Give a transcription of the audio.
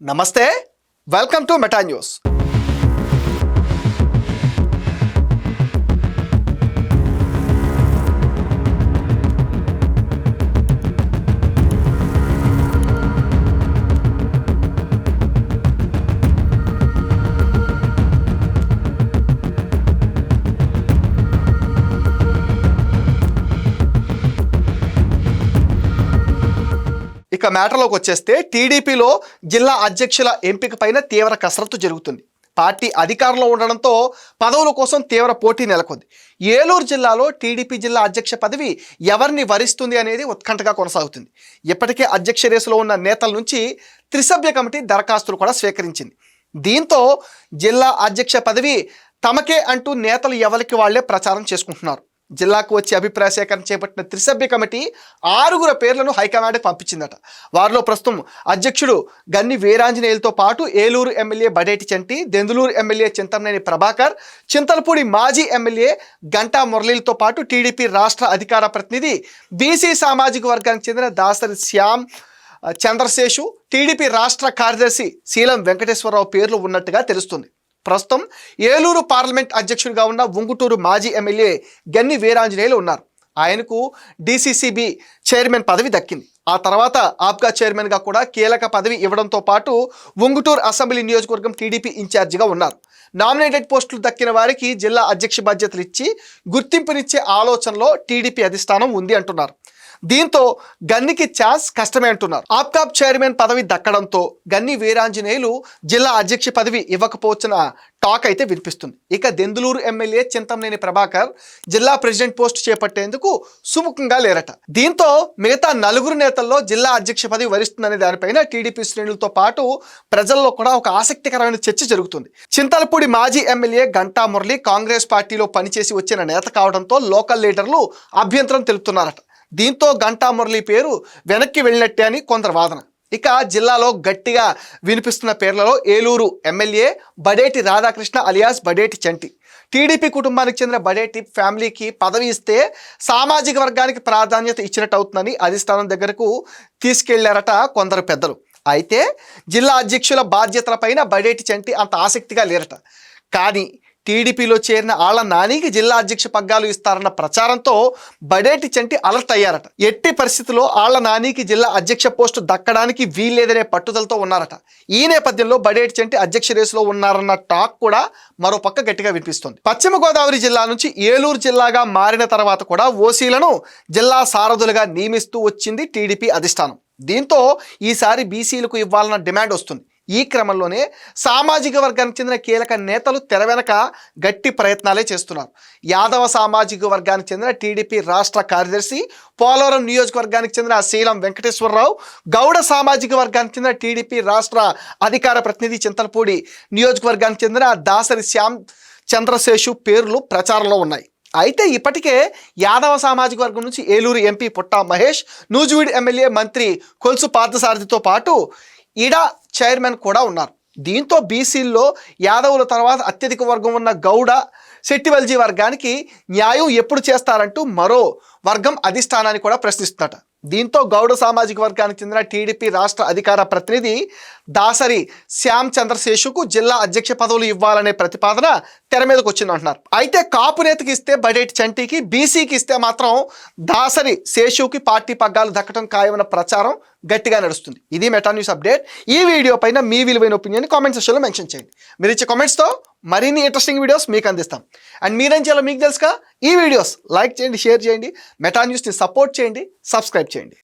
నమస్తే, welcome to meta news. ఇక మ్యాటర్లోకి వచ్చేస్తే టీడీపీలో జిల్లా అధ్యక్షుల ఎంపిక పైన తీవ్ర కసరత్తు జరుగుతుంది. పార్టీ అధికారంలో ఉండడంతో పదవుల కోసం తీవ్ర పోటీ నెలకొంది. ఏలూరు జిల్లాలో టీడీపీ జిల్లా అధ్యక్ష పదవి ఎవరిని వరిస్తుంది అనేది ఉత్కంఠగా కొనసాగుతుంది. ఇప్పటికే అధ్యక్ష రేసులో ఉన్న నేతల నుంచి త్రిసభ్య కమిటీ దరఖాస్తులు కూడా స్వీకరించింది. దీంతో జిల్లా అధ్యక్ష పదవి తమకే అంటూ నేతలు ఎవరికి వాళ్లే ప్రచారం చేసుకుంటున్నారు. జిల్లాకు వచ్చి అభిప్రాయ సేకరణ చేపట్టిన త్రిసభ్య కమిటీ 6 పేర్లను హైకమాండ్కి పంపించిందట. వారిలో ప్రస్తుతం అధ్యక్షుడు గన్ని వీరాంజనేయులతో పాటు ఏలూరు ఎమ్మెల్యే బడేటి చంటి, దెందులూరు ఎమ్మెల్యే చింతమనేని ప్రభాకర్, చింతలపూడి మాజీ ఎమ్మెల్యే గంటా మురళీలతో పాటు టీడీపీ రాష్ట్ర అధికార ప్రతినిధి బీసీ సామాజిక వర్గానికి చెందిన దాసరి శ్యామ్ చంద్రశేషు, టీడీపీ రాష్ట్ర కార్యదర్శి శీలం వెంకటేశ్వరరావు పేర్లు ఉన్నట్టుగా తెలుస్తుంది. ప్రస్తుతం ఏలూరు పార్లమెంట్ అధ్యక్షుడిగా ఉన్న ఉంగుటూరు మాజీ ఎమ్మెల్యే గన్ని వీరాంజనేయులు ఉన్నారు. ఆయనకు డీసీసీబీ చైర్మన్ పదవి దక్కింది. ఆ తర్వాత ఆప్గా చైర్మన్గా కూడా కీలక పదవి ఇవ్వడంతో పాటు ఉంగుటూరు అసెంబ్లీ నియోజకవర్గం టీడీపీ ఇన్ఛార్జిగా ఉన్నారు. నామినేటెడ్ పోస్టులు దక్కిన వారికి జిల్లా అధ్యక్ష బాధ్యతలు ఇచ్చి గుర్తింపునిచ్చే ఆలోచనలో టీడీపీ అధిష్టానం ఉంది అంటున్నారు. దీంతో గన్నికి ఛాన్స్ కష్టమే అంటున్నారు. ఆప్కాబ్ చైర్మన్ పదవి దక్కడంతో గన్ని వీరాంజనేయులు జిల్లా అధ్యక్ష పదవి ఇవ్వకపోవచ్చిన టాక్ అయితే వినిపిస్తుంది. ఇక దెందులూరు ఎమ్మెల్యే చింతమనేని ప్రభాకర్ జిల్లా ప్రెసిడెంట్ పోస్ట్ చేపట్టేందుకు సుముఖంగా లేరట. దీంతో మిగతా 4 నేతల్లో జిల్లా అధ్యక్ష పదవి వరిస్తుందనే దానిపైన టీడీపీ శ్రేణులతో పాటు ప్రజల్లో కూడా ఒక ఆసక్తికరమైన చర్చ జరుగుతుంది. చింతలపూడి మాజీ ఎమ్మెల్యే గంటా మురళి కాంగ్రెస్ పార్టీలో పనిచేసి వచ్చిన నేత కావడంతో లోకల్ లీడర్లు అభ్యంతరం తెలుపుతున్నారట. దీంతో గంటా మురళి పేరు వెనక్కి వెళ్ళినట్టే అని కొందరు వాదన. ఇక జిల్లాలో గట్టిగా వినిపిస్తున్న పేర్లలో ఏలూరు ఎమ్మెల్యే బడేటి రాధాకృష్ణ అలియాస్ బడేటి చంటి. టీడీపీ కుటుంబానికి చెందిన బడేటి ఫ్యామిలీకి పదవి ఇస్తే సామాజిక వర్గానికి ప్రాధాన్యత ఇచ్చినట్టు అవుతుందని అధిష్టానం దగ్గరకు తీసుకెళ్లారట కొందరు పెద్దలు. అయితే జిల్లా అధ్యక్షుల బాధ్యతలపైన బడేటి చంటి అంత ఆసక్తిగా లేరట. కానీ టీడీపీలో చేరిన ఆళ్ల నానికి జిల్లా అధ్యక్ష పగ్గాలు ఇస్తారన్న ప్రచారంతో బడేటి చంటి అలర్ట్ అయ్యారట. ఎట్టి పరిస్థితుల్లో ఆళ్ల నానికి జిల్లా అధ్యక్ష పోస్టు దక్కడానికి వీల్లేదనే పట్టుదలతో ఉన్నారట. ఈ నేపథ్యంలో బడేటి చంటి అధ్యక్ష రేసులో ఉన్నారన్న టాక్ కూడా మరోపక్క గట్టిగా వినిపిస్తుంది. పశ్చిమ గోదావరి జిల్లా నుంచి ఏలూరు జిల్లాగా మారిన తర్వాత కూడా ఓసీలను జిల్లా సారథులుగా నియమిస్తూ వచ్చింది టీడీపీ అధిష్టానం. దీంతో ఈసారి బీసీలకు ఇవ్వాలన్న డిమాండ్ వస్తుంది. ఈ క్రమంలోనే సామాజిక వర్గానికి చెందిన కీలక నేతలు తెర వెనక గట్టి ప్రయత్నాలే చేస్తున్నారు. యాదవ సామాజిక వర్గానికి చెందిన టీడీపీ రాష్ట్ర కార్యదర్శి, పోలవరం నియోజకవర్గానికి చెందిన శీలం వెంకటేశ్వరరావు, గౌడ సామాజిక వర్గానికి చెందిన టీడీపీ రాష్ట్ర అధికార ప్రతినిధి చింతలపూడి నియోజకవర్గానికి చెందిన దాసరి శ్యామ్ చంద్రశేషు పేర్లు ప్రచారంలో ఉన్నాయి. అయితే ఇప్పటికే యాదవ సామాజిక వర్గం నుంచి ఏలూరు ఎంపీ పుట్టా మహేష్, నూజివీడు ఎమ్మెల్యే మంత్రి కొలుసు పార్థసారథితో పాటు ఇడా చైర్మన్ కూడా ఉన్నారు. దీంతో బీసీల్లో యాదవుల తర్వాత అత్యధిక వర్గం ఉన్న గౌడ శెట్టివల్జీ వర్గానికి న్యాయం ఎప్పుడు చేస్తారంటూ మరో వర్గం అధిష్టానాన్ని కూడా ప్రశ్నిస్తుందట. దీంతో గౌడ సామాజిక వర్గానికి చెందిన టీడీపీ రాష్ట్ర అధికార ప్రతినిధి దాసరి శ్యామ్ చంద్రశేషుకు జిల్లా అధ్యక్ష పదవులు ఇవ్వాలనే ప్రతిపాదన తెర మీదకి వచ్చిందంటున్నారు. అయితే కాపు నేతకి ఇస్తే బడేటి చంటికి, బీసీకి ఇస్తే మాత్రం దాసరి శేషుకి పార్టీ పగ్గాలు దక్కడం ఖాయమన్న ప్రచారం గట్టిగా నడుస్తుంది. ఇది మెటా న్యూస్ అప్డేట్. ఈ వీడియో పైన మీ విలువైన ఒపీనియన్ కామెంట్ సెక్షన్లో మెన్షన్ చేయండి. మీరు ఇచ్చే కామెంట్స్తో మరిన్ని ఇంట్రెస్టింగ్ వీడియోస్ మీకు అందిస్తాం. అండ్ మీరేం చేయాలో మీకు తెలుసుగా, ఈ వీడియోస్ లైక్ చేయండి, షేర్ చేయండి, మెటా న్యూస్ని సపోర్ట్ చేయండి, సబ్స్క్రైబ్ చేయండి.